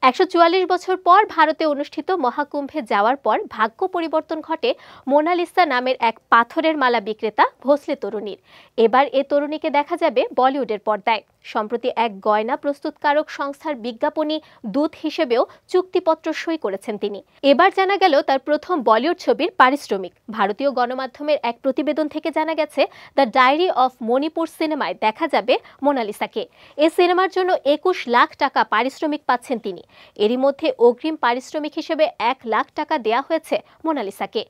১৪৪ বছর পর ভারতে অনুষ্ঠিত মহাকুম্ভে যাওয়ার পর ভাগ্য পরিবর্তন ঘটে মোনালিসা নামের এক পাথরের মালা বিক্রেতা ভোসলে তরুণীর। এবার এ তরুণীকে দেখা যাবে বলিউডের পর্দায়। সম্প্রতি এক গয়না প্রস্তুতকারক সংস্থার বিজ্ঞাপনী দূত হিসেবেও চুক্তিপত্র সই করেছেন তিনি। এবার জানা গেল তার প্রথম বলিউড ছবির পারিশ্রমিক। ভারতীয় গণমাধ্যমের এক প্রতিবেদন থেকে জানা গেছে, দ্য ডায়েরি অফ মণিপুর সিনেমায় দেখা যাবে মোনালিসাকে। এ সিনেমার জন্য ২১ লাখ টাকা পারিশ্রমিক পাচ্ছেন তিনি। এরই মধ্যে অগ্রিম পারিশ্রমিক হিসেবে ১ লাখ টাকা দেয়া হয়েছে মোনালিসাকে।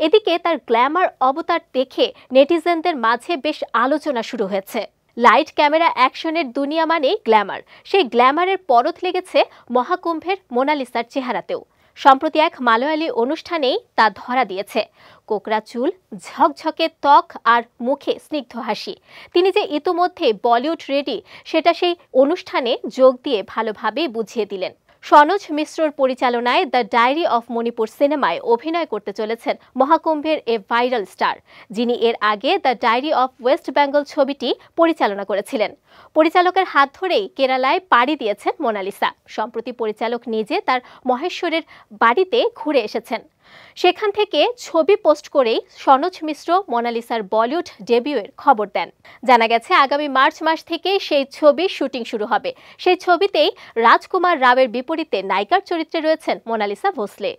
এদিকে তার গ্ল্যামার অবতার দেখে নেটিজেনদের মাঝে বেশ আলোচনা শুরু হয়েছে। লাইট ক্যামেরা অ্যাকশনের দুনিয়া মানেই গ্ল্যামার। সেই গ্ল্যামারের পরত লেগেছে মহাকুম্ভের মোনালিসার চেহারাতেও। সম্প্রতি এক মালয়ালি অনুষ্ঠানেই তা ধরা দিয়েছে। কোকড়া চুল, ঝকঝকে ত্বক আর মুখে স্নিগ্ধ হাসি। তিনি যে ইতোমধ্যে বলিউড রেডি সেটা সেই অনুষ্ঠানে যোগ দিয়ে ভালোভাবেই বুঝিয়ে দিলেন। সনোজ মিশ্রর পরিচালনায় দ্য ডায়েরি অফ মণিপুর সিনেমায় অভিনয় করতে চলেছেন মহাকুম্ভের এ ভাইরাল স্টার, যিনি এর আগে the diary of West Bengal ছবিটি পরিচালনা করেছিলেন। পরিচালকের হাত ধরেই কেরালায় পাড়ি দিয়েছেন মোনালিসা। সম্প্রতি পরিচালক নিজে তার মহেশ্বরের বাড়িতে ঘুরে এসেছেন। সেখান থেকে ছবি পোস্ট করেই সনোজ মিশ্র মোনালিসার বলিউড ডেবিউয়ের খবর দেন। জানা গেছে আগামী মার্চ মাস থেকে সেই ছবির শুটিং শুরু হবে। সেই ছবিতেই রাজকুমার রাওয়ের বিপরীতে নায়িকার চরিত্রে রয়েছেন মোনালিসা ভোসলে।